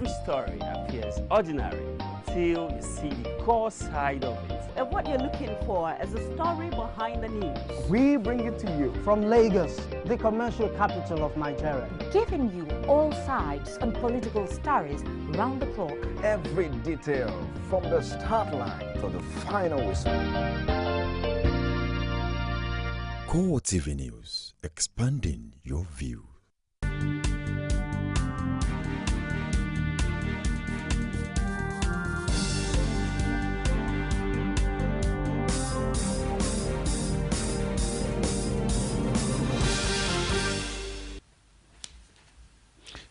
every story appears ordinary till you see the core side of it. And what you're looking for is the story behind the news. We bring it to you from Lagos, the commercial capital of Nigeria. Giving you all sides and political stories round the clock. Every detail from the start line to the final whistle. CoreTv News, expanding your view.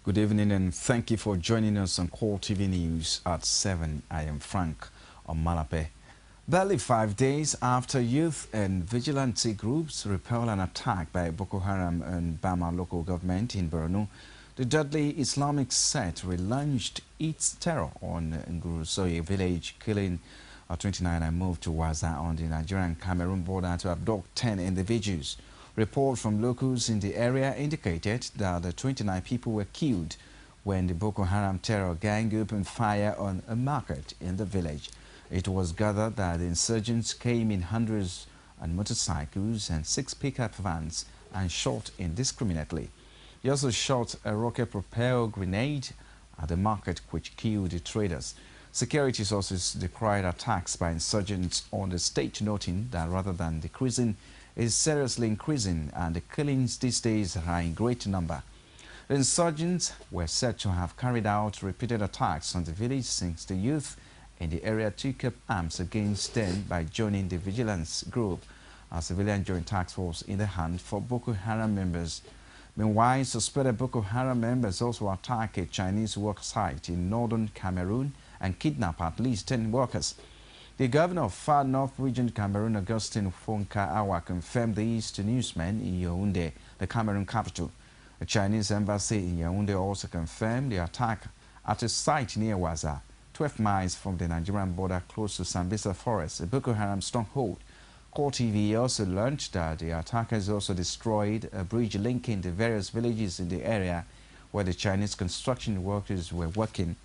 Good evening and thank you for joining us on CoreTv News at 7. I am Frank Omalape. Barely 5 days after youth and vigilante groups repelled an attack by Boko Haram and Bama local government in Borno, the deadly Islamic sect relaunched its terror on Ngurusoye village, killing 29 and moved to Waza on the Nigerian-Cameroon border to abduct 10 individuals. Reports from locals in the area indicated that the 29 people were killed when the Boko Haram terror gang opened fire on a market in the village. It was gathered that the insurgents came in hundreds on motorcycles and 6 pickup vans and shot indiscriminately. They also shot a rocket-propelled grenade at the market which killed the traders. Security sources decried attacks by insurgents on the state, noting that rather than decreasing, it is seriously increasing and the killings these days are in great number. The insurgents were said to have carried out repeated attacks on the village since the youth in the area took up arms against them by joining the vigilance group, a civilian joint task force in the hunt for Boko Haram members. Meanwhile, suspected Boko Haram members also attacked a Chinese work site in northern Cameroon and kidnapped at least 10 workers. The governor of Far North Region Cameroon, Augustin Fonka Awa, confirmed these to newsmen in Yaoundé, the Cameroon capital. The Chinese embassy in Yaoundé also confirmed the attack at a site near Waza, 12 miles from the Nigerian border close to Sambisa Forest, a Boko Haram stronghold. CoreTv also learned that the attackers also destroyed a bridge linking the various villages in the area where the Chinese construction workers were working.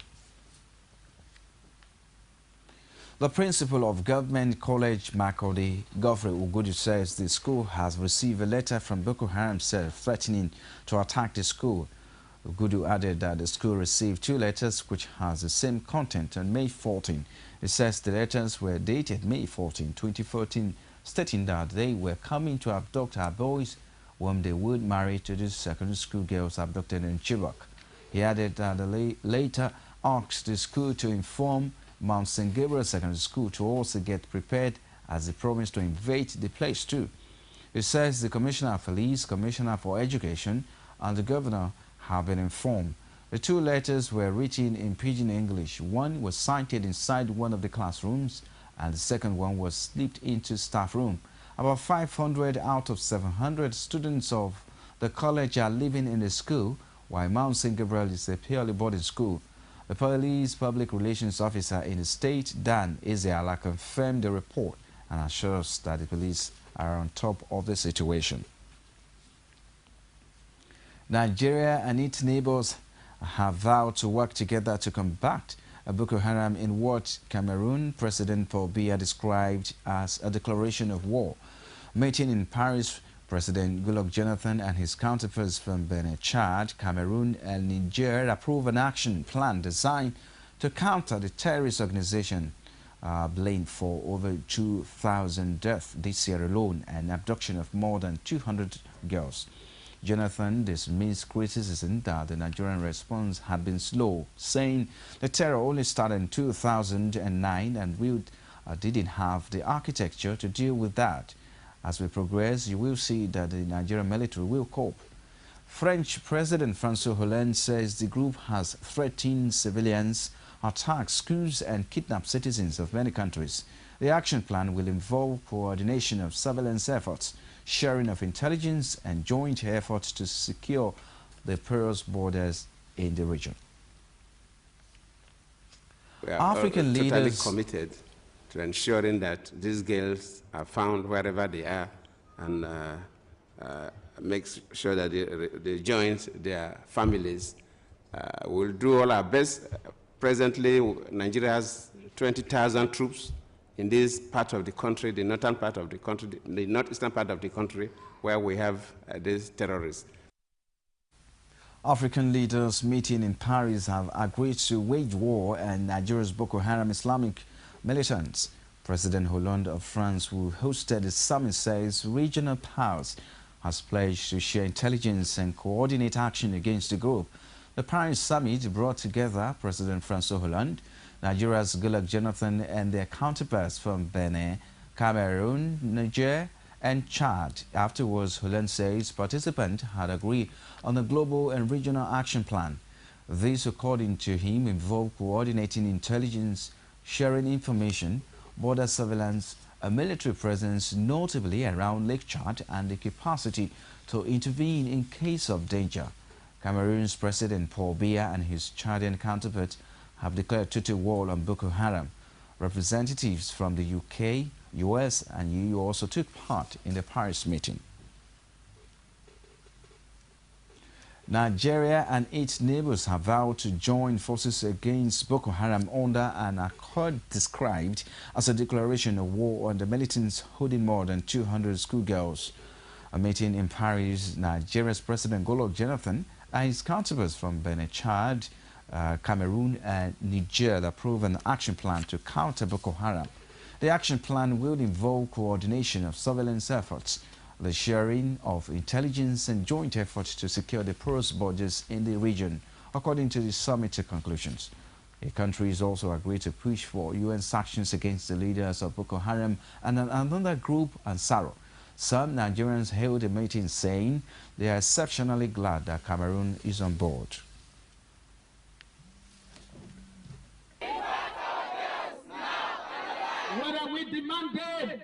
The principal of Government College Makurdi, Godfrey Ugudu, says the school has received a letter from Boko Haram cell threatening to attack the school. Ugudu added that the school received 2 letters which has the same content on May 14. It says the letters were dated May 14, 2014, stating that they were coming to abduct our boys whom they would marry to the secondary school girls abducted in Chibok. He added that the later asked the school to inform Mount St. Gabriel Secondary School to also get prepared as they promised to invade the place too. It says the Commissioner of Police, Commissioner for Education and the Governor have been informed. The 2 letters were written in Pidgin English. One was cited inside one of the classrooms and the second one was slipped into staff room. About 500 out of 700 students of the college are living in the school, while Mount St. Gabriel is a purely boarding school. The police public relations officer in the state, Dan Ezeala, confirmed the report and assures that the police are on top of the situation. Nigeria and its neighbors have vowed to work together to combat Boko Haram in what Cameroon President Paul Biya described as a declaration of war. Meeting in Paris, President Goodluck Jonathan and his counterparts from Benin, Chad, Cameroon and Niger approved an action plan designed to counter the terrorist organization blamed for over 2,000 deaths this year alone and abduction of more than 200 girls. Jonathan dismissed criticism that the Nigerian response had been slow, saying the terror only started in 2009 and we didn't have the architecture to deal with that. As we progress, you will see that the Nigerian military will cope. French President François Hollande says the group has threatened civilians, attacked schools and kidnapped citizens of many countries. The action plan will involve coordination of surveillance efforts, sharing of intelligence and joint efforts to secure the porous borders in the region. We are African totally leaders committed to ensuring that these girls are found wherever they are and make sure that they join their families We'll do all our best. Presently, Nigeria has 20,000 troops in this part of the country, the northern part of the country, the northeastern part of the country, where we have these terrorists. African leaders meeting in Paris have agreed to wage war on Nigeria's Boko Haram Islamic militants. President Hollande of France, who hosted the summit, says regional powers has pledged to share intelligence and coordinate action against the group. The Paris summit brought together President François Hollande, Nigeria's Goodluck Jonathan and their counterparts from Benin, Cameroon, Niger and Chad. Afterwards, Hollande says participants had agreed on a global and regional action plan. This, according to him, involved coordinating intelligence, sharing information, border surveillance, a military presence notably around Lake Chad, and the capacity to intervene in case of danger. Cameroon's President Paul Biya and his Chadian counterpart have declared total war on Boko Haram. Representatives from the UK, US and EU also took part in the Paris meeting. Nigeria and its neighbors have vowed to join forces against Boko Haram under an accord described as a declaration of war on the militants holding more than 200 schoolgirls. A meeting in Paris, Nigeria's President Goodluck Jonathan and his counterparts from Benin, Chad, Cameroon and Niger approved an action plan to counter Boko Haram. The action plan will involve coordination of surveillance efforts, the sharing of intelligence and joint efforts to secure the porous borders in the region, according to the summit conclusions. The countries also agreed to push for UN sanctions against the leaders of Boko Haram and another group, Ansaro. Some Nigerians held a meeting saying they are exceptionally glad that Cameroon is on board. What are we demanding?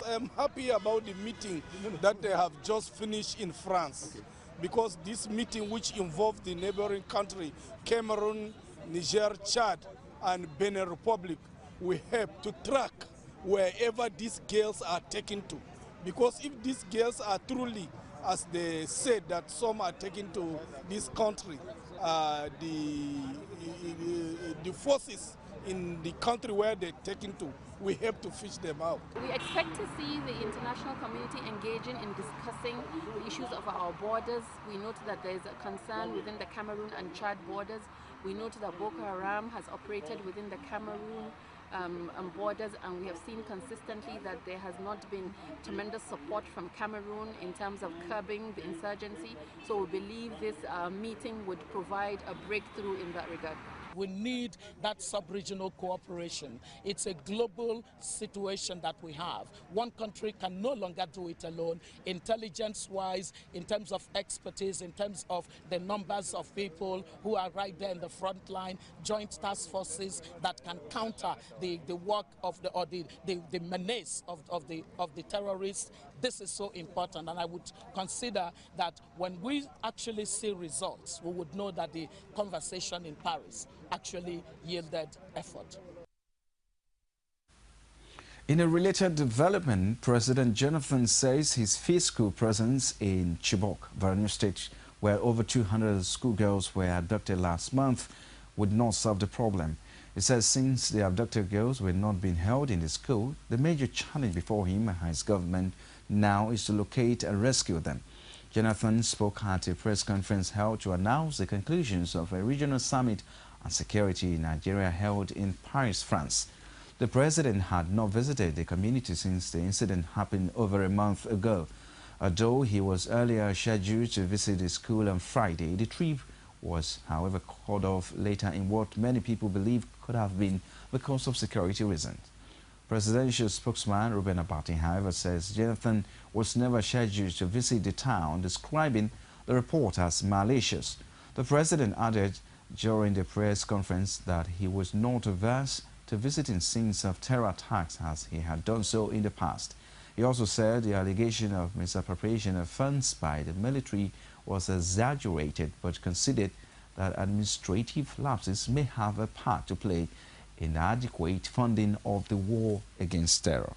I'm happy about the meeting that they have just finished in France, because this meeting, which involved the neighboring country, Cameroon, Niger, Chad, and Benin Republic, will help to track wherever these girls are taken to. Because if these girls are truly, as they said, that some are taken to this country, the forces in the country where they're taken to, we have to fish them out. We expect to see the international community engaging in discussing the issues of our borders. We note that there is a concern within the Cameroon and Chad borders. We note that Boko Haram has operated within the Cameroon borders, and we have seen consistently that there has not been tremendous support from Cameroon in terms of curbing the insurgency. So we believe this meeting would provide a breakthrough in that regard. We need that sub-regional cooperation. It's a global situation that we have. One country can no longer do it alone, intelligence-wise, in terms of expertise, in terms of the numbers of people who are right there in the front line, joint task forces that can counter the work of the menace of the terrorists. This is so important, and I would consider that when we actually see results, we would know that the conversation in Paris actually yielded effort. In a related development, President Jonathan says his physical presence in Chibok, Borno State, where over 200 schoolgirls were abducted last month, would not solve the problem. He says since the abducted girls were not being held in the school, the major challenge before him and his government now is to locate and rescue them. Jonathan spoke at a press conference held to announce the conclusions of a regional summit on security in Nigeria held in Paris, France. The president had not visited the community since the incident happened over a month ago. Although he was earlier scheduled to visit the school on Friday, the trip was, however, called off later in what many people believe could have been because of security reasons. Presidential spokesman Ruben Abati, however, says Jonathan was never scheduled to visit the town, describing the report as malicious. The president added during the press conference that he was not averse to visiting scenes of terror attacks as he had done so in the past. He also said the allegation of misappropriation of funds by the military was exaggerated, but considered that administrative lapses may have a part to play in adequate funding of the war against terror.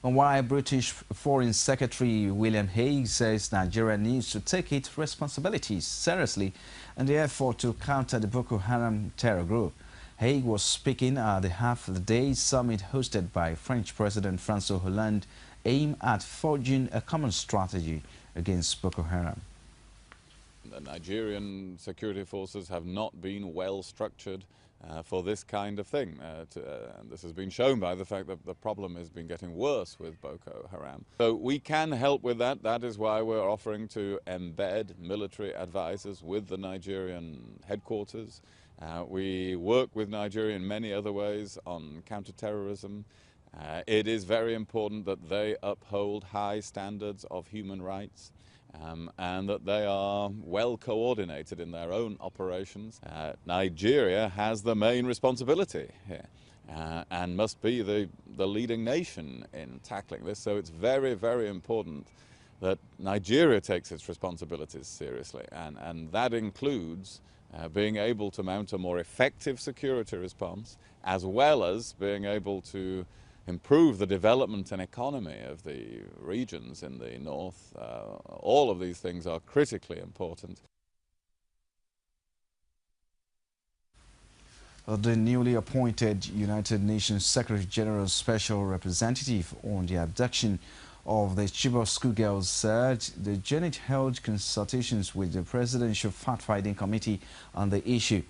And while British Foreign Secretary William Hague says Nigeria needs to take its responsibilities seriously in the effort to counter the Boko Haram terror group. Hague was speaking at the half-the-day summit hosted by French President François Hollande, aimed at forging a common strategy against Boko Haram. The Nigerian security forces have not been well structured for this kind of thing. And this has been shown by the fact that the problem has been getting worse with Boko Haram. So we can help with that. That is why we're offering to embed military advisors with the Nigerian headquarters. We work with Nigeria in many other ways on counterterrorism. It is very important that they uphold high standards of human rights. And that they are well coordinated in their own operations. Nigeria has the main responsibility here and must be the leading nation in tackling this. So it's very, very important that Nigeria takes its responsibilities seriously, and that includes being able to mount a more effective security response, as well as being able to improve the development and economy of the regions in the north. All of these things are critically important. The newly appointed United Nations Secretary General's Special Representative on the abduction of the Chibok schoolgirls said the unit held consultations with the Presidential Fact-Finding Committee on the issue.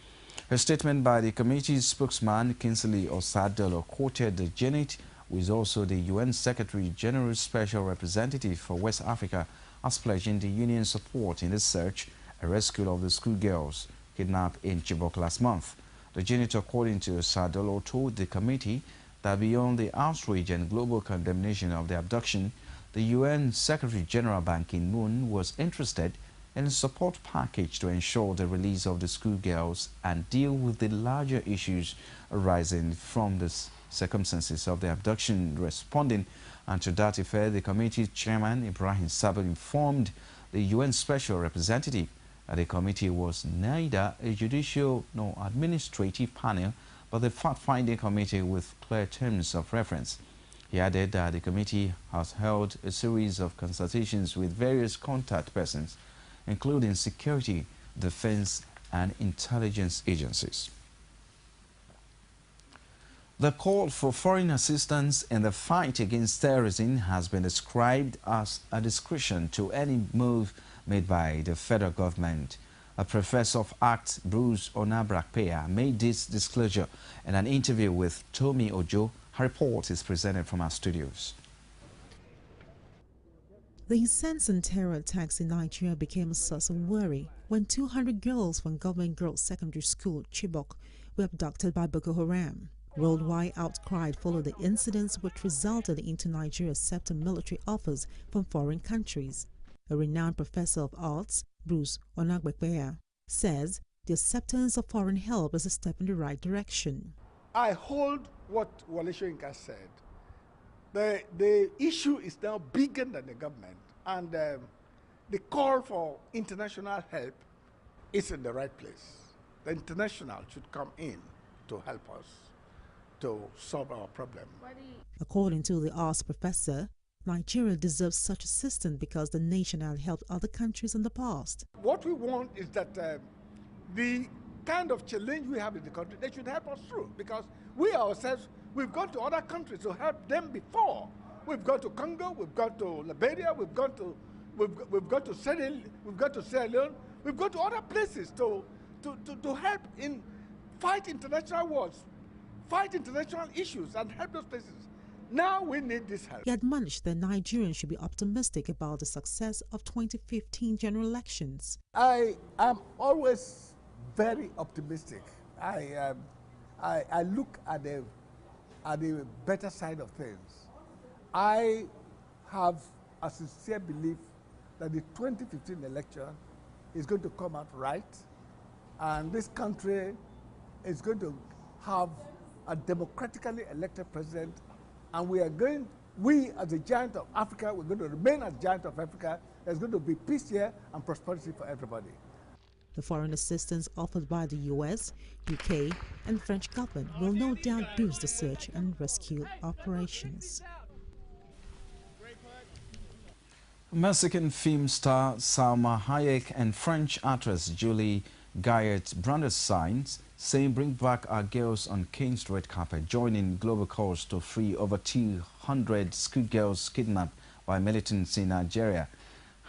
A statement by the committee's spokesman, Kingsley Osadolo, quoted the unit, who is also the UN Secretary General's Special Representative for West Africa, as pledging the union's support in the search and rescue of the schoolgirls kidnapped in Chibok last month. The unit, according to Osadolo, told the committee that beyond the outrage and global condemnation of the abduction, the UN Secretary General Ban Ki-moon was interested in a support package to ensure the release of the schoolgirls and deal with the larger issues arising from the circumstances of the abduction. Responding and to that effect, the committee's chairman, Ibrahim Sabo, informed the UN Special Representative that the committee was neither a judicial nor administrative panel, but the fact-finding committee with clear terms of reference. He added that the committee has held a series of consultations with various contact persons, including security, defense, and intelligence agencies. The call for foreign assistance in the fight against terrorism has been described as a discretion to any move made by the federal government. A professor of Arts, Bruce Onabrakpeya, made this disclosure in an interview with Tomi Ojo. Her report is presented from our studios. The incessant terror attacks in Nigeria became a source of worry when 200 girls from Government Girls Secondary School, Chibok, were abducted by Boko Haram. Worldwide outcry followed the incidents, which resulted into Nigeria accepting military offers from foreign countries. A renowned professor of arts, Bruce Onabrakpeya, says the acceptance of foreign help is a step in the right direction. I hold what Wale Soyinka said. The issue is now bigger than the government, and the call for international help is in the right place. The international should come in to help us to solve our problem. According to the arts professor, Nigeria deserves such assistance because the nation had helped other countries in the past. What we want is that the kind of challenge we have in the country, they should help us through, because we ourselves, we've gone to other countries to help them before. We've gone to Congo, we've gone to Liberia, we've gone to Sierra Leone, we've gone to other places to help in fight international wars, fight international issues, and help those places. Now we need this help. He admonished that Nigerians should be optimistic about the success of 2015 general elections. I am always very optimistic. I look at the better side of things. I have a sincere belief that the 2015 election is going to come out right, and this country is going to have a democratically elected president, and we as a giant of Africa, we're going to remain as giant of Africa. There's going to be peace here and prosperity for everybody. The foreign assistance offered by the US, UK, and French government will no doubt boost the search and rescue operations. Mexican film star Salma Hayek and French actress Julie Guyot branded signs saying "Bring back our girls" on King's red carpet, joining global calls to free over 200 schoolgirls kidnapped by militants in Nigeria.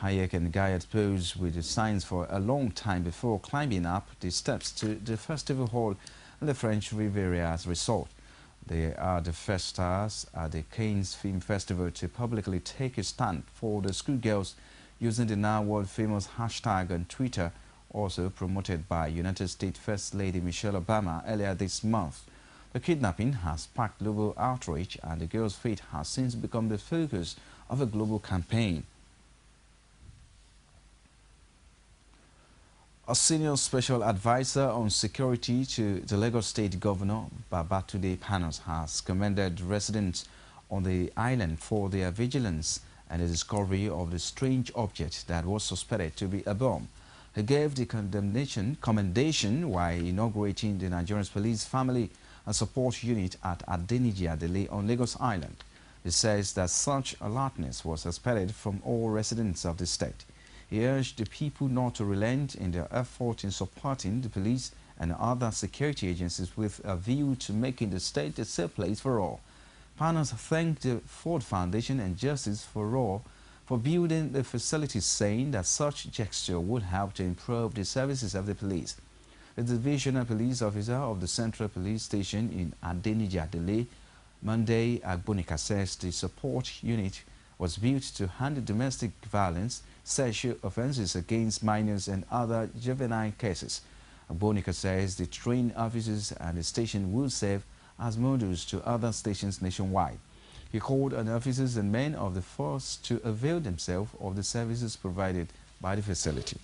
Hayek and Guyot posed with the signs for a long time before climbing up the steps to the festival hall in the French Rivieра's resort. They are the first stars at the Cannes Film Festival to publicly take a stand for the schoolgirls using the now world-famous hashtag on Twitter, also promoted by United States First Lady Michelle Obama earlier this month. The kidnapping has sparked global outrage, and the girls' fate has since become the focus of a global campaign. A senior special advisor on security to the Lagos State Governor, Babatunde Panos, has commended residents on the island for their vigilance and the discovery of the strange object that was suspected to be a bomb. He gave the commendation while inaugurating the Nigerian Police Family and Support Unit at Adeniji on Lagos Island. He says that such alertness was expected from all residents of the state. He urged the people not to relent in their effort in supporting the police and other security agencies with a view to making the state a safe place for all. Panos thanked the Ford Foundation and Justice for All for building the facilities, saying that such gesture would help to improve the services of the police. The divisional police officer of the Central Police Station in Adeniji, Monday Agbonika, says the support unit was built to handle domestic violence, sexual offences against minors and other juvenile cases. Agbonika says the trained officers at the station will serve as models to other stations nationwide. He called on officers and men of the force to avail themselves of the services provided by the facility.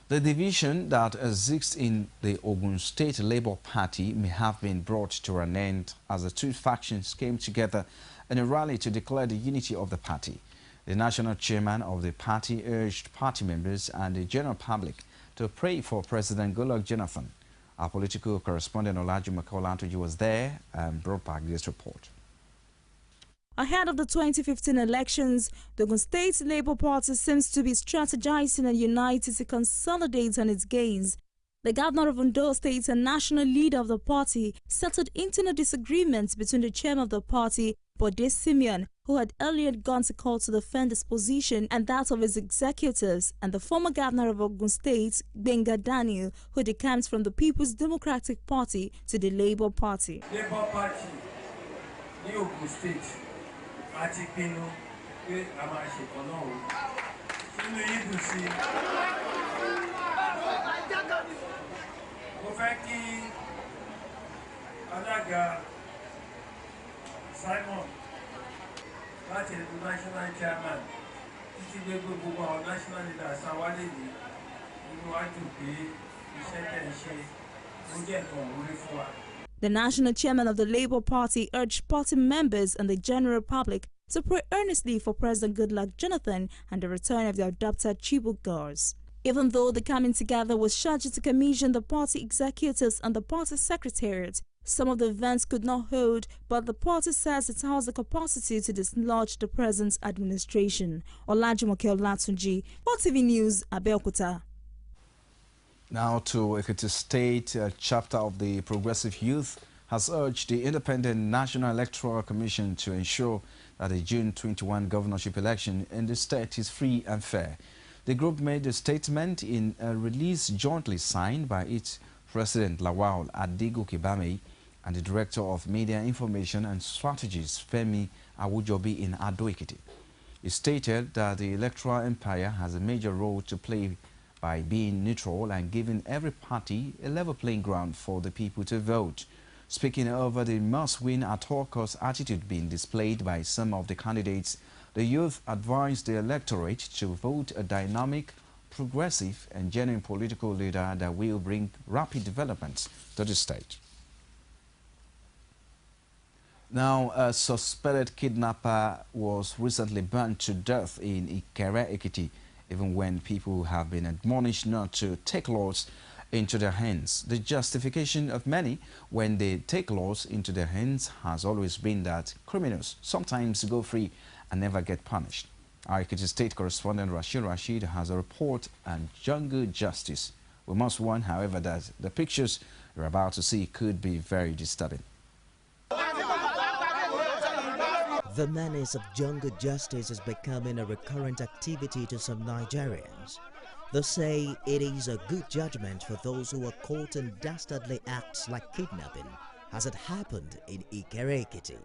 The division that exists in the Ogun State Labour Party may have been brought to an end as the two factions came together in a rally to declare the unity of the party. The national chairman of the party urged party members and the general public to pray for President Goodluck Jonathan. Our political correspondent Olajumo Kolantoji was there and brought back this report. Ahead of the 2015 elections, the Ogun State Labour Party seems to be strategizing and united to consolidate on its gains. The governor of Ondo State and national leader of the party settled internal disagreements between the chairman of the party, Bode Simeon, who had earlier gone to court to defend his position and that of his executives, and the former governor of Ogun State, Benga Daniel, who decamped from the People's Democratic Party to the Labour Party. Labour Party, ní Ogun State, a ti pinnu pé a máa ṣe kan náà o. Inú yìí dùn sí i. Mo fẹ́ kí alága Simon láti ẹ̀dùn national chairman títí gbé gbogbo àwọn national leaders àwálé yìí inú wa dùn pé iṣẹ́ tẹ̀ ń ṣe ó jẹ́ nǹkan òwúrí fún wa. The national chairman of the Labour Party urged party members and the general public to pray earnestly for President Goodluck Jonathan and the return of the adopted Chibok girls. Even though the coming together was scheduled to commission the party executives and the party secretariat, some of the events could not hold, but the party says it has the capacity to dislodge the present administration. Olajumoke Olatunji, CoreTv News, Abeokuta. Now to Ekiti State, a chapter of the Progressive Youth has urged the Independent National Electoral Commission to ensure that the June 21 governorship election in the state is free and fair. The group made a statement in a release jointly signed by its President Lawal Adigo-Kibame and the Director of Media Information and Strategies, Femi Awujobi, in Ado-Ekiti. It stated that the electoral empire has a major role to play by being neutral and giving every party a level playing ground for the people to vote. Speaking over the must-win at all costs attitude being displayed by some of the candidates, the youth advised the electorate to vote a dynamic, progressive and genuine political leader that will bring rapid developments to the state. Now, a suspected kidnapper was recently burned to death in Ikere, Ekiti, even when people have been admonished not to take loss into their hands. The justification of many when they take laws into their hands has always been that criminals sometimes go free and never get punished. Our Ekiti State correspondent Rashid has a report on jungle justice. We must warn, however, that the pictures you're about to see could be very disturbing. The menace of jungle justice is becoming a recurrent activity to some Nigerians. They say it is a good judgment for those who are caught in dastardly acts like kidnapping, as it happened in Ikere-Ekiti,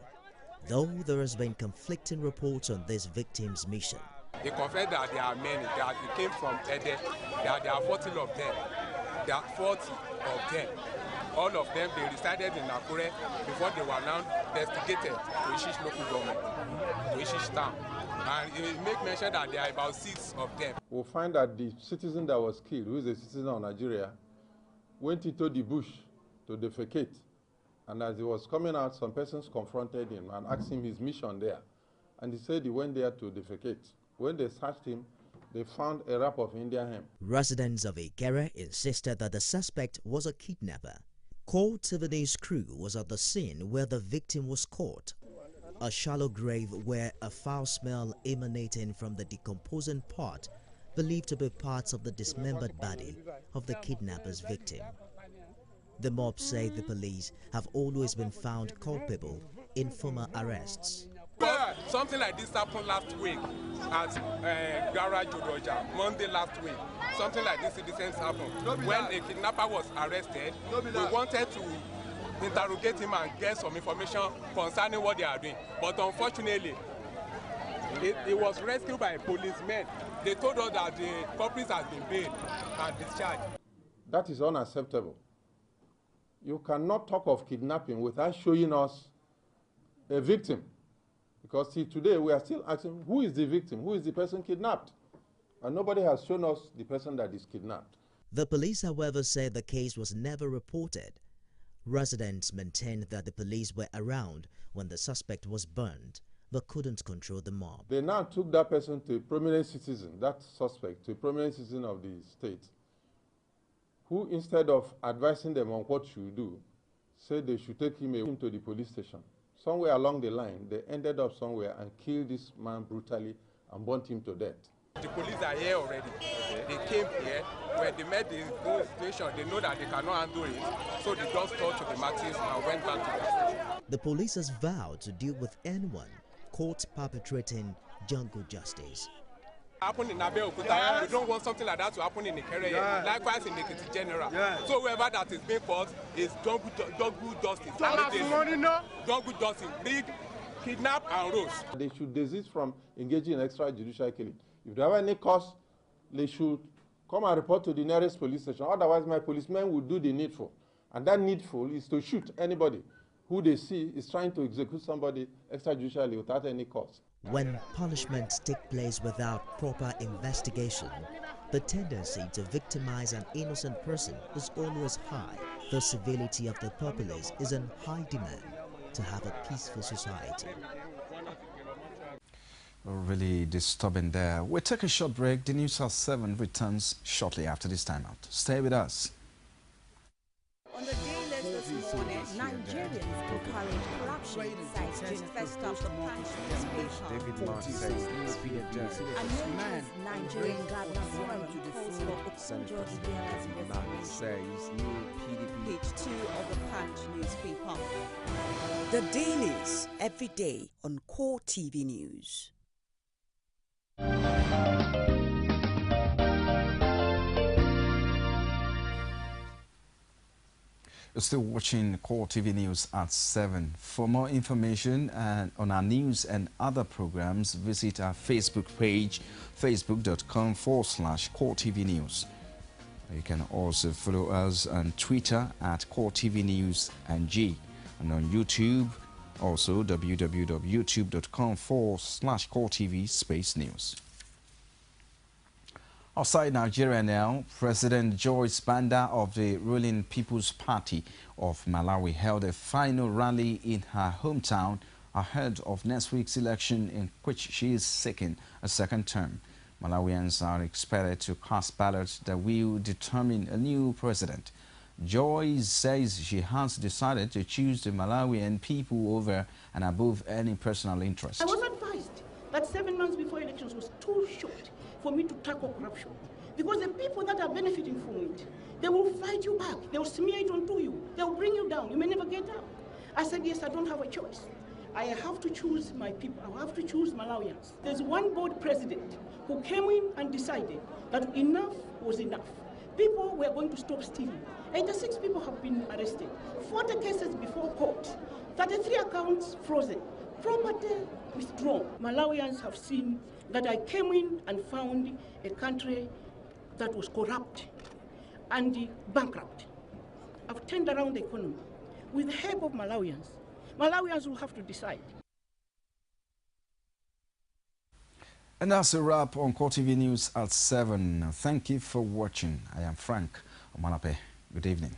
though there has been conflicting reports on this victim's mission. They confess that there are many, that they came from Ede, that there are 40 of them. There are 40 of them. All of them, they resided in Akure before they were now investigated to Ishish local government, to Ishish town. And it make mention that there are about 6 of them. We'll find that the citizen that was killed, who is a citizen of Nigeria, went into the bush to defecate. And as he was coming out, some persons confronted him and asked him his mission there. And he said he went there to defecate. When they searched him, they found a wrap of Indian hemp. Residents of Ikere insisted that the suspect was a kidnapper. CoreTv's crew was at the scene where the victim was caught. A shallow grave where a foul smell emanating from the decomposing part believed to be parts of the dismembered body of the kidnapper's victim. The mob say the police have always been found culpable in former arrests. Something like this happened last week at Garage Odoja, Monday last week. Something like this incident happened. When a kidnapper was arrested, we wanted to interrogate him and get some information concerning what they are doing. But unfortunately, he was rescued by policemen. They told us that the culprit has been bailed and discharged. That is unacceptable. You cannot talk of kidnapping without showing us a victim. Because see, today we are still asking, who is the victim? Who is the person kidnapped? And nobody has shown us the person that is kidnapped. The police, however, said the case was never reported. Residents maintained that the police were around when the suspect was burned, but couldn't control the mob. They now took that person to a prominent citizen, that suspect, to a prominent citizen of the state, who instead of advising them on what to do, said they should take him to the police station. Somewhere along the line, they ended up somewhere and killed this man brutally and burnt him to death. The police are here already. They came here. When they met the whole situation, they know that they cannot handle it. So they just talked to the masses and went back to their station. The police has vowed to deal with anyone caught perpetrating jungle justice. Happen in Abeokuta, we don't want something like that to happen in Ikere, likewise in Ekiti General. So whoever that is being caught is jungle justice. Jungle justice, big, kidnap and roast. They should desist from engaging in extrajudicial killing. If they have any cause, they should come and report to the nearest police station. Otherwise, my policemen will do the needful. And that needful is to shoot anybody who they see is trying to execute somebody extrajudicially without any cause. When punishments take place without proper investigation, the tendency to victimize an innocent person is always high. The civility of the populace is in high demand to have a peaceful society. Really disturbing there. We'll take a short break. The News at 7 returns shortly after this time out. Stay with us. On the day list this morning, Nigerians encourage corruption sites during first of the punch newspaper. And Nigerian Governor Forum calls for Okonjo Iweala's resignation. Page 2 of the Punch newspaper. The dailies every day on CoreTv News. You're still watching CoreTv News at 7. For more information on our news and other programs, visit our Facebook page, facebook.com/CoreTv News. You can also follow us on Twitter at CoreTv News NG, and on YouTube, also www.youtube.com/CoreTv_News. Outside Nigeria now, President Joyce Banda of the ruling People's Party of Malawi held a final rally in her hometown ahead of next week's election in which she is seeking a second term. Malawians are expected to cast ballots that will determine a new president. Joy says she has decided to choose the Malawian people over and above any personal interest. I was advised that 7 months before elections was too short for me to tackle corruption, because the people that are benefiting from it, they will fight you back, they will smear it onto you, they will bring you down, you may never get up. I said, yes, I don't have a choice. I have to choose my people, I have to choose Malawians. There's one board president who came in and decided that enough was enough. People were going to stop stealing. 86 people have been arrested, 40 cases before court, 33 accounts frozen, property withdrawn. Malawians have seen that I came in and found a country that was corrupt and bankrupt. I've turned around the economy. With the help of Malawians, Malawians will have to decide. And that's a wrap on CoreTv News at 7. Thank you for watching. I am Frank Omalape. Good evening.